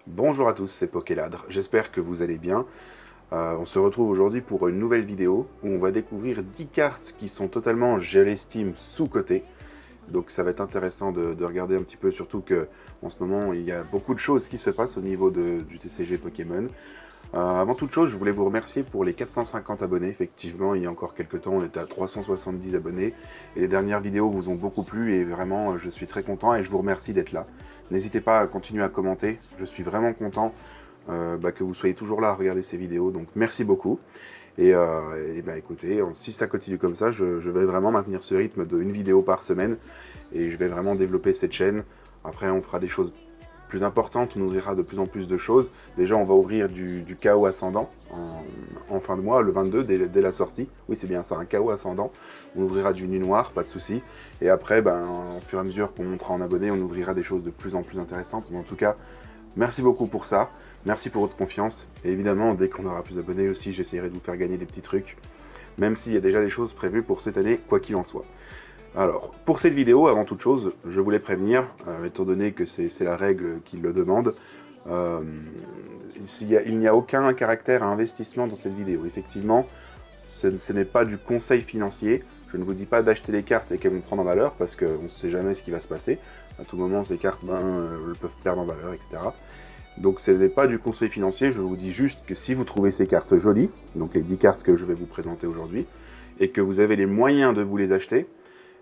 Bonjour à tous, c'est Pokéladre, j'espère que vous allez bien. On se retrouve aujourd'hui pour une nouvelle vidéo où on va découvrir 10 cartes qui sont totalement, je l'estime, sous-cotées. Donc ça va être intéressant de regarder un petit peu, surtout que en ce moment il y a beaucoup de choses qui se passent au niveau du TCG Pokémon. Avant toute chose, je voulais vous remercier pour les 450 abonnés. Effectivement, il y a encore quelques temps, on était à 370 abonnés. Et les dernières vidéos vous ont beaucoup plu et vraiment, je suis très content et je vous remercie d'être là. N'hésitez pas à continuer à commenter, je suis vraiment content que vous soyez toujours là à regarder ces vidéos. Donc merci beaucoup. Écoutez, si ça continue comme ça, je vais vraiment maintenir ce rythme de une vidéo par semaine. Et je vais vraiment développer cette chaîne. Après, on fera des choses plus importante, on ouvrira de plus en plus de choses. Déjà, on va ouvrir du chaos ascendant en fin de mois, le 22, dès la sortie. Oui, c'est bien ça, un chaos ascendant. On ouvrira du nuit noir, pas de souci. Et après, au fur et à mesure qu'on montera en abonnés, on ouvrira des choses de plus en plus intéressantes. Mais en tout cas, merci beaucoup pour ça. Merci pour votre confiance. Et évidemment, dès qu'on aura plus d'abonnés aussi, j'essaierai de vous faire gagner des petits trucs. Même s'il y a déjà des choses prévues pour cette année, quoi qu'il en soit. Alors, pour cette vidéo, avant toute chose, je voulais prévenir, étant donné que c'est la règle qui le demande, il n'y a aucun caractère à investissement dans cette vidéo. Effectivement, ce n'est pas du conseil financier. Je ne vous dis pas d'acheter les cartes et qu'elles vont prendre en valeur, parce qu'on ne sait jamais ce qui va se passer. À tout moment, ces cartes peuvent perdre en valeur, etc. Donc ce n'est pas du conseil financier, je vous dis juste que si vous trouvez ces cartes jolies, donc les 10 cartes que je vais vous présenter aujourd'hui, et que vous avez les moyens de vous les acheter,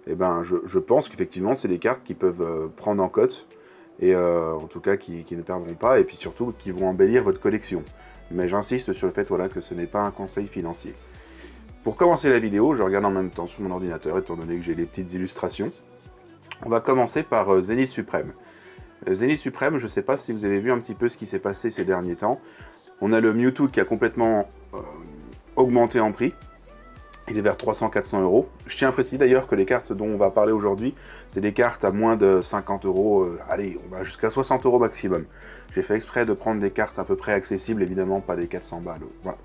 eh ben, je pense qu'effectivement, c'est des cartes qui peuvent prendre en cote, et en tout cas qui ne perdront pas, et puis surtout qui vont embellir votre collection. Mais j'insiste sur le fait voilà, que ce n'est pas un conseil financier. Pour commencer la vidéo, je regarde en même temps sur mon ordinateur, étant donné que j'ai les petites illustrations. On va commencer par Zénith Suprême. Zénith Suprême, je ne sais pas si vous avez vu un petit peu ce qui s'est passé ces derniers temps. On a le Mewtwo qui a complètement augmenté en prix. Il est vers 300-400 euros. Je tiens à préciser d'ailleurs que les cartes dont on va parler aujourd'hui, c'est des cartes à moins de 50 euros. Allez, on va jusqu'à 60 euros maximum. J'ai fait exprès de prendre des cartes à peu près accessibles, évidemment pas des 400 balles. Voilà.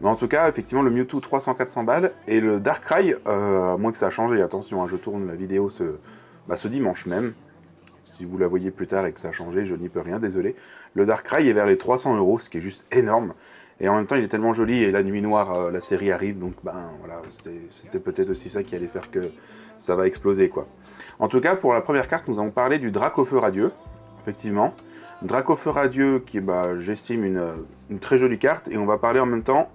Mais en tout cas, effectivement, le Mewtwo 300-400 balles et le Darkrai, à moins que ça a changé, attention, je tourne la vidéo ce dimanche même. Si vous la voyez plus tard et que ça a changé, je n'y peux rien, désolé. Le Darkrai est vers les 300 euros, ce qui est juste énorme. Et en même temps, il est tellement joli, et la nuit noire, la série arrive, donc voilà, c'était peut-être aussi ça qui allait faire que ça va exploser, quoi. En tout cas, pour la première carte, nous allons parler du Dracofeu Radieux, effectivement. Dracofeu Radieux, qui est, j'estime, une très jolie carte, et on va parler en même temps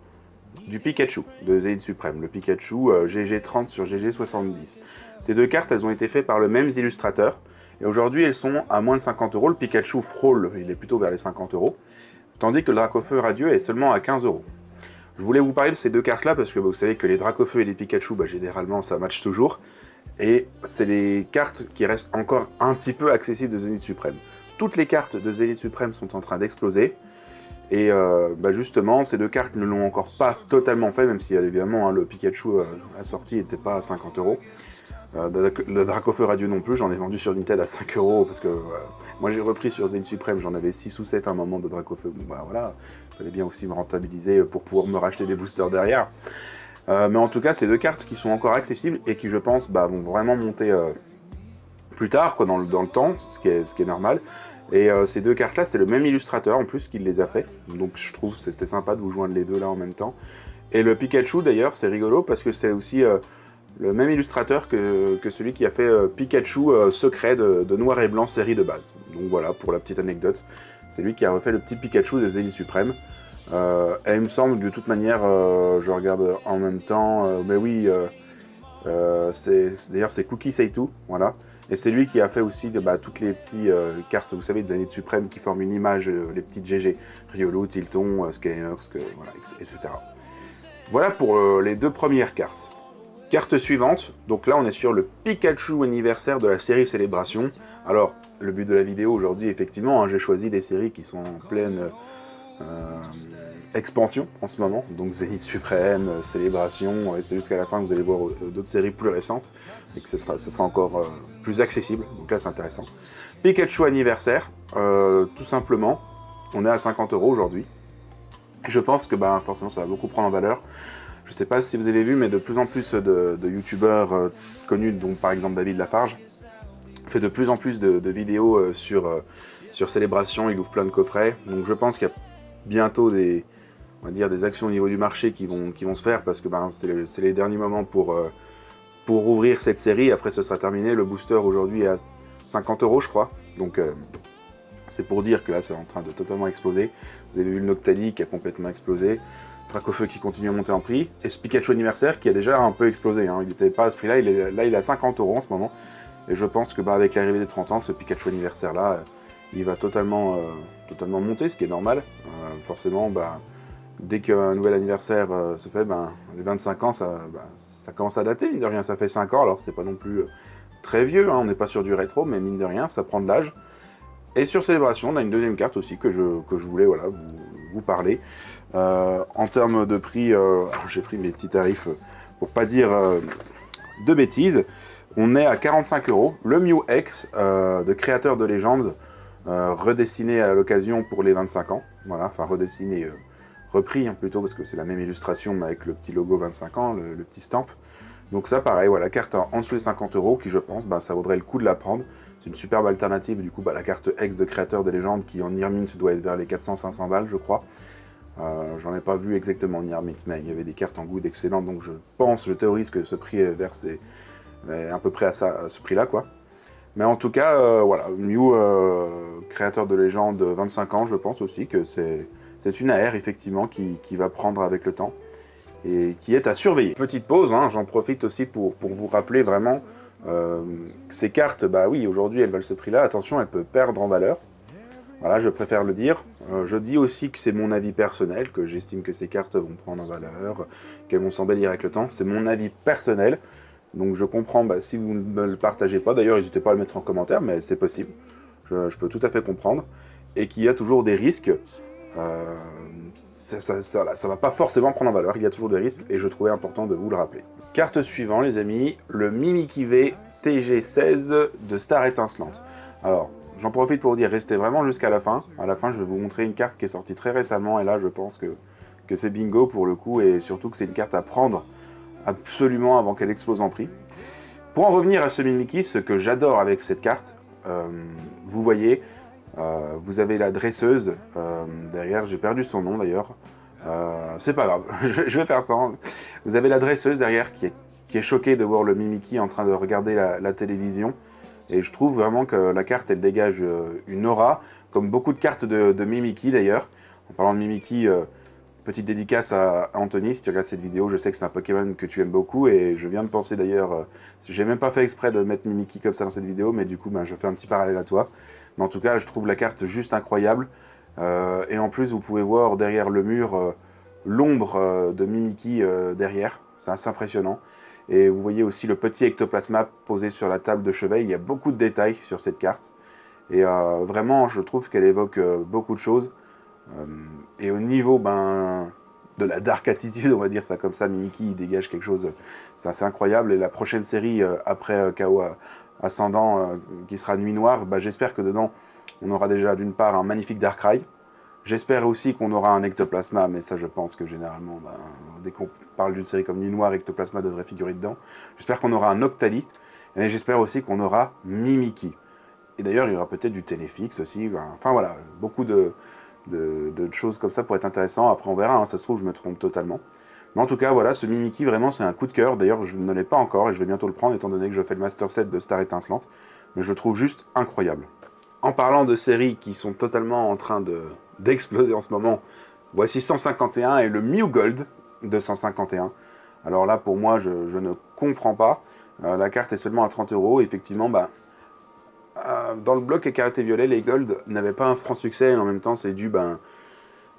du Pikachu, de Zénith Suprême, le Pikachu GG30 sur GG70. Ces deux cartes, elles ont été faites par le même illustrateur, et aujourd'hui, elles sont à moins de 50 euros. Le Pikachu frôle, il est plutôt vers les 50 euros. Tandis que le Dracofeu Radieux est seulement à 15 euros. Je voulais vous parler de ces deux cartes-là parce que vous savez que les Dracofeu et les Pikachu, généralement, ça match toujours. Et c'est les cartes qui restent encore un petit peu accessibles de Zénith Suprême. Toutes les cartes de Zénith Suprême sont en train d'exploser. Et justement, ces deux cartes ne l'ont encore pas totalement fait, même si évidemment le Pikachu à sortie n'était pas à 50 euros. Le Dracofeu Radieux non plus, j'en ai vendu sur Vinted à 5 euros parce que moi j'ai repris sur Zénith Suprême, j'en avais 6 ou 7 à un moment de Dracofeu. Bon voilà, il fallait bien aussi me rentabiliser pour pouvoir me racheter des boosters derrière. Mais en tout cas, c'est deux cartes qui sont encore accessibles et qui je pense vont vraiment monter plus tard dans le temps, ce qui est normal. Et ces deux cartes-là, c'est le même illustrateur en plus qui les a fait. Donc je trouve que c'était sympa de vous joindre les deux là en même temps. Et le Pikachu d'ailleurs, c'est rigolo parce que c'est aussi le même illustrateur que celui qui a fait Pikachu secret de Noir et Blanc série de base. Donc voilà, pour la petite anecdote, c'est lui qui a refait le petit Pikachu de Zénith Suprême. Et il me semble, de toute manière, je regarde en même temps, mais oui, d'ailleurs c'est Cookie Seitu, voilà. Et c'est lui qui a fait aussi toutes les petites cartes, vous savez, de Zénith Suprême qui forment une image, les petites GG, Riolu, Tilton, Skynox, voilà, etc. Voilà pour les deux premières cartes. Carte suivante, donc là on est sur le Pikachu anniversaire de la série Célébration. Alors, le but de la vidéo aujourd'hui, effectivement, j'ai choisi des séries qui sont en pleine expansion en ce moment. Donc Zénith Suprême, Célébration, restez jusqu'à la fin, vous allez voir d'autres séries plus récentes et que ce sera encore plus accessible. Donc là c'est intéressant. Pikachu anniversaire, tout simplement, on est à 50 euros aujourd'hui. Je pense que forcément ça va beaucoup prendre en valeur. Je ne sais pas si vous avez vu, mais de plus en plus de youtubeurs connus, dont par exemple David Lafarge, fait de plus en plus de vidéos sur Sur Célébration, il ouvre plein de coffrets. Donc je pense qu'il y a bientôt des, on va dire, des actions au niveau du marché qui vont se faire parce que ben, c'est les derniers moments pour ouvrir cette série. Après, ce sera terminé. Le booster aujourd'hui est à 50 € je crois. Donc c'est pour dire que là, c'est en train de totalement exploser. Vous avez vu le Noctali qui a complètement explosé. Dracofeu qui continue à monter en prix. Et ce Pikachu anniversaire qui a déjà un peu explosé. Hein. Il n'était pas à ce prix-là. Il est à 50 € en ce moment. Et je pense que bah, avec l'arrivée des 30 ans, ce Pikachu anniversaire-là, il va totalement monter, ce qui est normal. Forcément, bah, dès qu'un nouvel anniversaire se fait, ben, les 25 ans, ça commence à dater, mine de rien. Ça fait 5 ans, alors c'est pas non plus très vieux. Hein. On n'est pas sur du rétro, mais mine de rien, ça prend de l'âge. Et sur Célébration, on a une deuxième carte aussi que je voulais voilà, vous parler. En termes de prix, j'ai pris mes petits tarifs pour pas dire de bêtises. On est à 45 €. Le Mew X de Créateur de Légende, redessiné à l'occasion pour les 25 ans. Voilà, enfin redessiné, repris hein, plutôt, parce que c'est la même illustration, mais avec le petit logo 25 ans, le petit stamp. Donc ça, pareil, voilà, carte en dessous des 50 €, qui je pense, bah, ça vaudrait le coup de la prendre. C'est une superbe alternative, du coup, bah, la carte X de Créateur des Légendes, qui en Near Mint doit être vers les 400-500 balles, je crois. J'en ai pas vu exactement en Near Mint, mais il y avait des cartes en good excellentes, donc je théorise que ce prix est à peu près à ce prix-là, quoi. Mais en tout cas, voilà, Mew, Créateur de Légendes, 25 ans, je pense aussi que c'est une AR, effectivement, qui va prendre avec le temps. Et qui est à surveiller. Petite pause, hein, j'en profite aussi pour vous rappeler vraiment ces cartes, bah oui, aujourd'hui elles valent ce prix-là, attention, elles peuvent perdre en valeur. Voilà, je préfère le dire. Je dis aussi que c'est mon avis personnel, que j'estime que ces cartes vont prendre en valeur, qu'elles vont s'embellir avec le temps. C'est mon avis personnel. Donc je comprends bah, si vous ne le partagez pas. D'ailleurs, n'hésitez pas à le mettre en commentaire, mais c'est possible. Je peux tout à fait comprendre. Et qu'il y a toujours des risques. Ça va pas forcément prendre en valeur, il y a toujours des risques et je trouvais important de vous le rappeler. Carte suivante les amis, le Mimikyu V TG16 de Star Étincelante. Alors, j'en profite pour vous dire, restez vraiment jusqu'à la fin. À la fin, je vais vous montrer une carte qui est sortie très récemment et là, je pense que c'est bingo pour le coup et surtout que c'est une carte à prendre absolument avant qu'elle explose en prix. Pour en revenir à ce Mimikyu, ce que j'adore avec cette carte, vous voyez, vous avez la dresseuse derrière, j'ai perdu son nom d'ailleurs, c'est pas grave, je vais faire ça. Vous avez la dresseuse derrière qui est choquée de voir le Mimikyu en train de regarder la télévision. Et je trouve vraiment que la carte, elle dégage une aura, comme beaucoup de cartes de Mimikyu d'ailleurs. En parlant de Mimikyu, petite dédicace à Anthony, si tu regardes cette vidéo, je sais que c'est un Pokémon que tu aimes beaucoup. Et je viens de penser d'ailleurs, j'ai même pas fait exprès de mettre Mimikyu comme ça dans cette vidéo, mais du coup, ben, je fais un petit parallèle à toi. Mais en tout cas, je trouve la carte juste incroyable. Et en plus, vous pouvez voir derrière le mur l'ombre de Mimikyu derrière. C'est assez impressionnant. Et vous voyez aussi le petit ectoplasma posé sur la table de chevet. Il y a beaucoup de détails sur cette carte. Et vraiment, je trouve qu'elle évoque beaucoup de choses. Et au niveau de la dark attitude, on va dire ça comme ça, Mimikyu il dégage quelque chose, c'est assez incroyable. Et la prochaine série, après KO Ascendant, qui sera Nuit Noire, bah, j'espère que dedans, on aura déjà d'une part un magnifique Darkrai. J'espère aussi qu'on aura un ectoplasma, mais ça je pense que généralement, dès qu'on parle d'une série comme Nuit Noire, ectoplasma devrait figurer dedans. J'espère qu'on aura un Octali, et j'espère aussi qu'on aura Mimikyu. Et d'ailleurs, il y aura peut-être du Téléfix aussi, enfin voilà, beaucoup de choses comme ça pour être intéressant. Après on verra, hein, ça se trouve je me trompe totalement. Mais en tout cas voilà, ce Mimikyu vraiment c'est un coup de cœur. D'ailleurs je ne l'ai pas encore et je vais bientôt le prendre étant donné que je fais le Master Set de Star Étincelante. Mais je le trouve juste incroyable. En parlant de séries qui sont totalement en train d'exploser en ce moment, voici 151 et le Mew Gold de 151. Alors là pour moi je ne comprends pas. La carte est seulement à 30 €. Effectivement dans le bloc Écarlate et Violet, les Gold n'avaient pas un franc succès, et en même temps, c'est dû,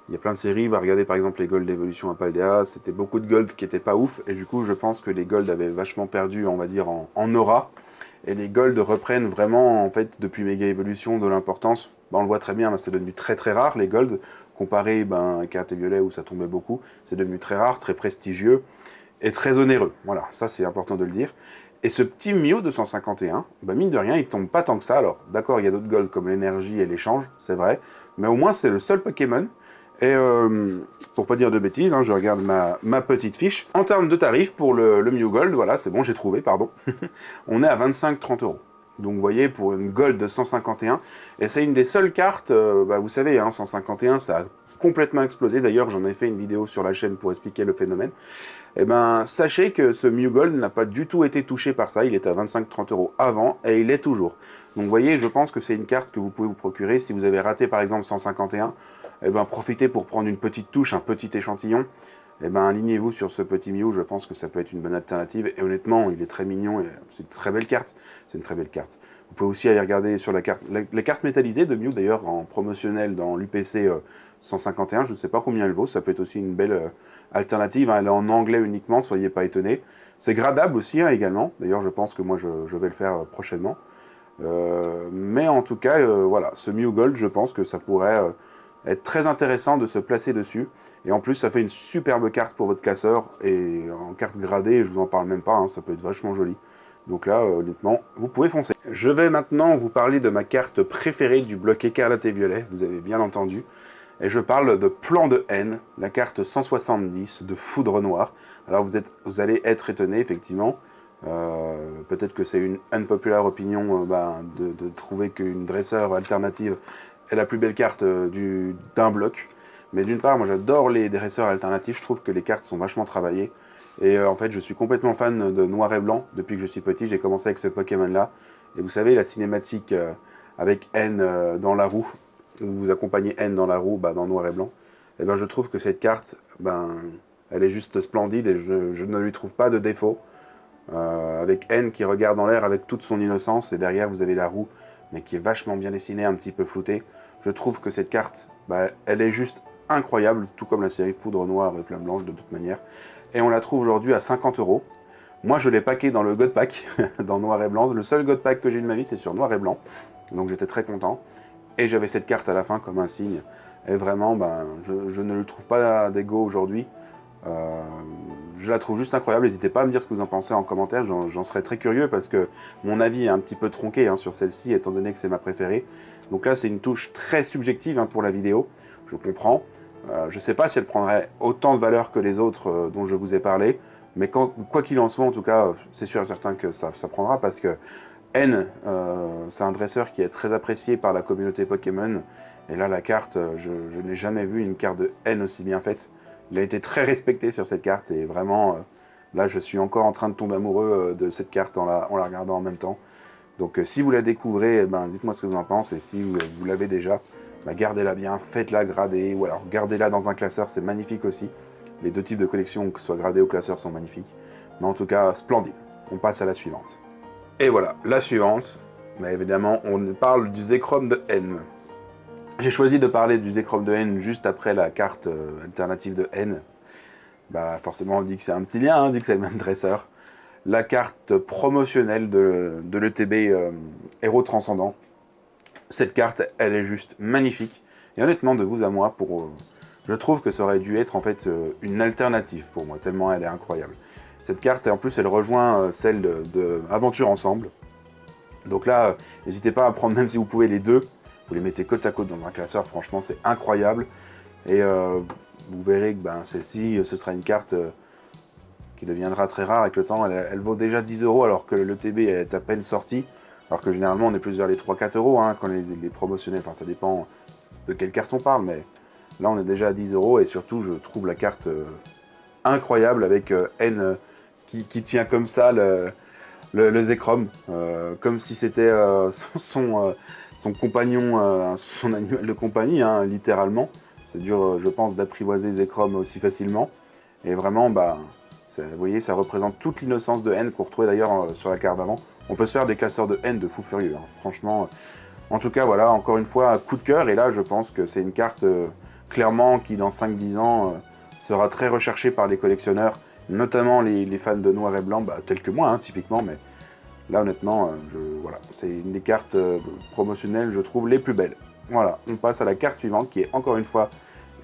il y a plein de séries, regardez par exemple les Gold d'Evolution à Paldea, c'était beaucoup de Gold qui n'étaient pas ouf, et du coup, je pense que les Gold avaient vachement perdu, on va dire, en aura, et les Gold reprennent vraiment, en fait, depuis Mega Evolution, de l'importance. On le voit très bien, c'est devenu très très rare, les Gold, comparé à Écarlate et Violet, où ça tombait beaucoup, c'est devenu très rare, très prestigieux, et très onéreux. Voilà, ça c'est important de le dire. Et ce petit Mew de 151, mine de rien, il tombe pas tant que ça. Alors, d'accord, il y a d'autres Gold comme l'énergie et l'échange, c'est vrai. Mais au moins, c'est le seul Pokémon. Et pour pas dire de bêtises, hein, je regarde ma petite fiche. En termes de tarifs, pour le Mew Gold, voilà, c'est bon, j'ai trouvé, pardon. On est à 25-30 €. Donc vous voyez, pour une gold de 151, et c'est une des seules cartes, vous savez, hein, 151, ça a complètement explosé. D'ailleurs, j'en ai fait une vidéo sur la chaîne pour expliquer le phénomène. Eh ben, sachez que ce Mew Gold n'a pas du tout été touché par ça. Il était à 25-30 € avant, et il est toujours. Donc vous voyez, je pense que c'est une carte que vous pouvez vous procurer. Si vous avez raté par exemple 151, eh ben, profitez pour prendre une petite touche, un petit échantillon. Eh ben, alignez-vous sur ce petit Mew, je pense que ça peut être une bonne alternative. Et honnêtement, il est très mignon, et c'est une très belle carte. C'est une très belle carte. Vous pouvez aussi aller regarder sur la carte, les cartes métallisées de Mew, d'ailleurs, en promotionnel dans l'UPC 151. Je ne sais pas combien elle vaut, ça peut être aussi une belle alternative. Hein. Elle est en anglais uniquement, soyez pas étonnés. C'est gradable aussi, hein, également. D'ailleurs, je pense que moi, je vais le faire prochainement. Mais en tout cas, voilà, ce Mew Gold, je pense que ça pourrait être très intéressant de se placer dessus. Et en plus, ça fait une superbe carte pour votre classeur. Et en carte gradée, je vous en parle même pas, hein, ça peut être vachement joli. Donc là, honnêtement, vous pouvez foncer. Je vais maintenant vous parler de ma carte préférée du bloc écarlate et violet, vous avez bien entendu. Et je parle de Plan de haine, la carte 170 de Foudre Noire. Alors vous allez être étonné, effectivement. Peut-être que c'est une unpopular opinion de trouver qu'une dresseur alternative est la plus belle carte d'un bloc. Mais d'une part, moi j'adore les dresseurs alternatifs, je trouve que les cartes sont vachement travaillées. Et en fait, je suis complètement fan de noir et blanc. Depuis que je suis petit, j'ai commencé avec ce Pokémon-là. Et vous savez, la cinématique avec N dans la roue, où vous accompagnez N dans la roue, dans noir et blanc, et ben, je trouve que cette carte, elle est juste splendide et je ne lui trouve pas de défaut. Avec N qui regarde en l'air avec toute son innocence, et derrière vous avez la roue, mais qui est vachement bien dessinée, un petit peu floutée. Je trouve que cette carte, elle est juste incroyable, tout comme la série Foudre Noire et Flamme Blanche de toute manière. Et on la trouve aujourd'hui à 50 €. Moi, je l'ai packé dans le God Pack, dans noir et blanc. Le seul God Pack que j'ai de ma vie, c'est sur noir et blanc. Donc j'étais très content. Et j'avais cette carte à la fin comme un signe. Et vraiment, je ne le trouve pas d'égo aujourd'hui. Je la trouve juste incroyable. N'hésitez pas à me dire ce que vous en pensez en commentaire. J'en serais très curieux parce que mon avis est un petit peu tronqué sur celle-ci, étant donné que c'est ma préférée. Donc là, c'est une touche très subjective pour la vidéo. Je comprends. Je ne sais pas si elle prendrait autant de valeur que les autres dont je vous ai parlé, mais quoi qu'il en soit, en tout cas, c'est sûr et certain que ça prendra, parce que N, c'est un dresseur qui est très apprécié par la communauté Pokémon, et là, la carte, je n'ai jamais vu une carte de N aussi bien faite. Il a été très respecté sur cette carte, et vraiment, là, je suis encore en train de tomber amoureux de cette carte en la regardant en même temps. Donc, si vous la découvrez, dites-moi ce que vous en pensez, et si vous l'avez déjà, gardez-la bien, faites-la grader, ou alors gardez-la dans un classeur, c'est magnifique aussi. Les deux types de collections, que ce soit gradé ou classeur, sont magnifiques. Mais en tout cas, splendide. On passe à la suivante. Et voilà, la suivante, évidemment, on parle du Zekrom de N. J'ai choisi de parler du Zekrom de N juste après la carte alternative de N. Forcément, on dit que c'est un petit lien, on dit que c'est le même dresseur. La carte promotionnelle de l'ETB Héros Transcendant. Cette carte, elle est juste magnifique. Et honnêtement, de vous à moi, je trouve que ça aurait dû être en fait une alternative pour moi, tellement elle est incroyable. Cette carte, en plus, elle rejoint celle de Aventure Ensemble. Donc là, n'hésitez pas à prendre, même si vous pouvez, les deux. Vous les mettez côte à côte dans un classeur, franchement, c'est incroyable. Et vous verrez que celle-ci, ce sera une carte qui deviendra très rare avec le temps. Elle vaut déjà 10 € alors que l'ETB est à peine sorti. Alors que généralement, on est plus vers les 3-4 € quand les promotionnels, enfin ça dépend de quelle carte on parle, mais là on est déjà à 10 € et surtout je trouve la carte incroyable avec N qui tient comme ça le Zekrom, comme si c'était son compagnon, son animal de compagnie, littéralement. C'est dur, je pense, d'apprivoiser Zekrom aussi facilement. Et vraiment, vous voyez, ça représente toute l'innocence de N qu'on retrouvait d'ailleurs sur la carte d'avant. On peut se faire des classeurs de N de fou furieux, franchement. En tout cas, voilà, encore une fois, coup de cœur. Et là, je pense que c'est une carte, clairement, qui dans 5-10 ans, sera très recherchée par les collectionneurs, notamment les fans de noir et blanc, tels que moi, typiquement. Mais là, honnêtement, voilà, c'est une des cartes promotionnelles, je trouve, les plus belles. Voilà, on passe à la carte suivante, qui est encore une fois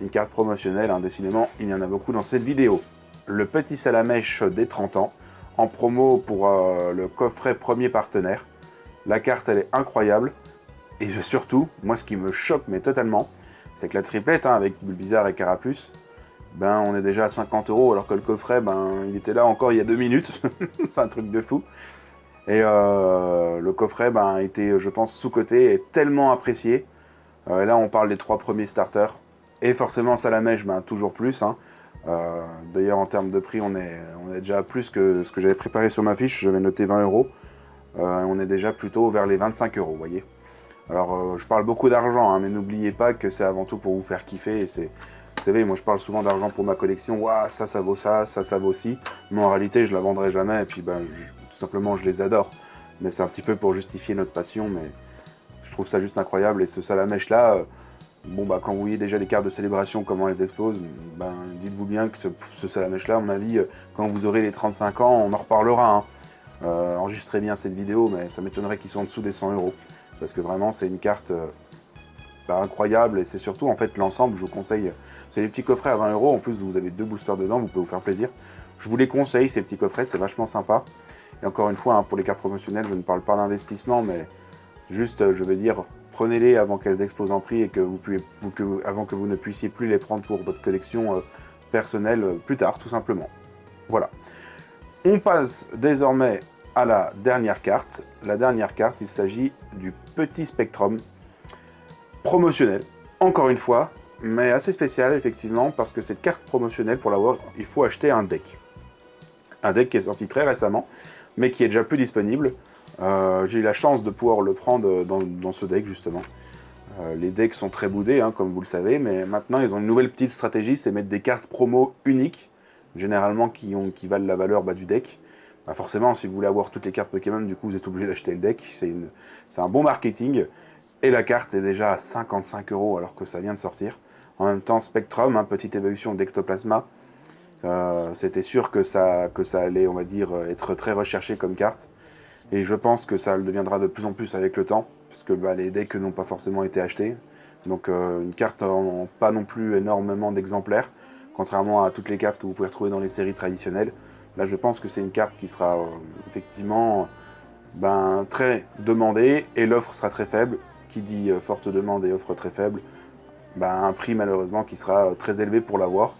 une carte promotionnelle. Décidément, il y en a beaucoup dans cette vidéo. Le petit Salamèche des 30 ans, en promo pour le coffret premier partenaire. La carte, elle est incroyable. Et surtout, moi, ce qui me choque, mais totalement, c'est que la triplette, avec Bulbizarre et Carapuce, on est déjà à 50 €, alors que le coffret, il était là encore il y a 2 minutes. C'est un truc de fou. Et le coffret était, je pense, sous-coté et tellement apprécié. Et là, on parle des 3 premiers starters. Et forcément, Salamèche, toujours plus. Hein. D'ailleurs, en termes de prix, on est déjà plus que ce que j'avais préparé sur ma fiche. J'avais noté 20 euros. On est déjà plutôt vers les 25 euros, vous voyez. Alors, je parle beaucoup d'argent, hein, mais n'oubliez pas que c'est avant tout pour vous faire kiffer. Et vous savez, moi, je parle souvent d'argent pour ma collection. Waouh, ça vaut ça, ça vaut ci. Mais en réalité, je la vendrai jamais. Et puis, tout simplement, je les adore. Mais c'est un petit peu pour justifier notre passion. Mais je trouve ça juste incroyable. Et ce Salamèche-là, quand vous voyez déjà les cartes de célébration, comment elles explosent, dites-vous bien que ce Salamèche-là, à mon avis, quand vous aurez les 35 ans, on en reparlera. Hein. Enregistrez bien cette vidéo, mais ça m'étonnerait qu'ils soient en dessous des 100 euros. Parce que vraiment, c'est une carte incroyable. Et c'est surtout, en fait, l'ensemble, je vous conseille. C'est des petits coffrets à 20 euros. En plus, vous avez 2 boosters dedans, vous pouvez vous faire plaisir. Je vous les conseille, ces petits coffrets, c'est vachement sympa. Et encore une fois, hein, pour les cartes promotionnelles, je ne parle pas d'investissement, mais juste, je veux dire, prenez-les avant qu'elles explosent en prix et avant que vous ne puissiez plus les prendre pour votre collection personnelle plus tard, tout simplement. Voilà. On passe désormais à la dernière carte. La dernière carte, il s'agit du petit Spectrum promotionnel, encore une fois, mais assez spécial effectivement, parce que cette carte promotionnelle, pour l'avoir, il faut acheter un deck. Un deck qui est sorti très récemment, mais qui est déjà plus disponible. J'ai eu la chance de pouvoir le prendre dans ce deck, justement. Les decks sont très boudés, hein, comme vous le savez, mais maintenant, ils ont une nouvelle petite stratégie, c'est mettre des cartes promo uniques, généralement qui valent la valeur du deck. Forcément, si vous voulez avoir toutes les cartes Pokémon, du coup, vous êtes obligé d'acheter le deck. C'est un bon marketing. Et la carte est déjà à 55 euros alors que ça vient de sortir. En même temps, Spectrum, petite évolution d'Ectoplasma, c'était sûr que ça allait, on va dire, être très recherché comme carte. Et je pense que ça le deviendra de plus en plus avec le temps, parce que les decks n'ont pas forcément été achetés. Donc une carte en pas non plus énormément d'exemplaires, contrairement à toutes les cartes que vous pouvez retrouver dans les séries traditionnelles. Là, je pense que c'est une carte qui sera effectivement très demandée, et l'offre sera très faible. Qui dit forte demande et offre très faible, un prix malheureusement qui sera très élevé pour l'avoir.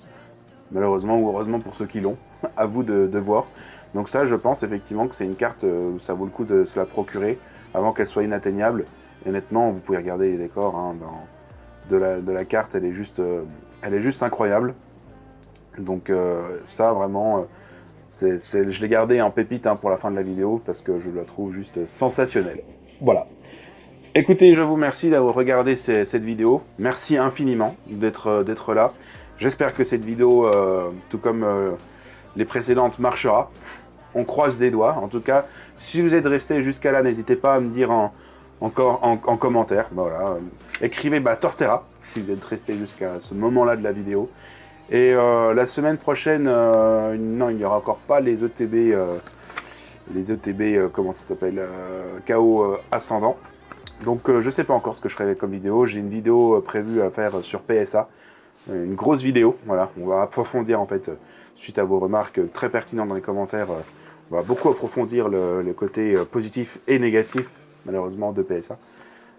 Malheureusement ou heureusement pour ceux qui l'ont, à vous de voir. Donc ça, je pense effectivement que c'est une carte où ça vaut le coup de se la procurer avant qu'elle soit inatteignable. Et honnêtement, vous pouvez regarder les décors de la carte, elle est juste incroyable. Donc ça, vraiment, je l'ai gardé en pépite pour la fin de la vidéo parce que je la trouve juste sensationnelle. Voilà. Écoutez, je vous remercie d'avoir regardé cette vidéo. Merci infiniment d'être là. J'espère que cette vidéo, tout comme les précédentes, marchera. On croise les doigts. En tout cas, si vous êtes resté jusqu'à là, n'hésitez pas à me dire en commentaire. Voilà. Écrivez Torterra si vous êtes resté jusqu'à ce moment-là de la vidéo. Et la semaine prochaine, non, il n'y aura encore pas les ETB, comment ça s'appelle, KO Ascendant. Donc je sais pas encore ce que je ferai comme vidéo. J'ai une vidéo prévue à faire sur PSA. Une grosse vidéo, voilà. On va approfondir en fait, suite à vos remarques très pertinentes dans les commentaires, on va beaucoup approfondir le côté positif et négatif, malheureusement, de PSA.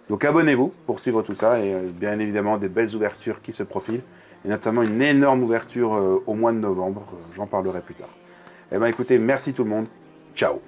Donc abonnez-vous pour suivre tout ça, et bien évidemment des belles ouvertures qui se profilent, et notamment une énorme ouverture au mois de novembre, j'en parlerai plus tard. Eh bien écoutez, merci tout le monde, ciao.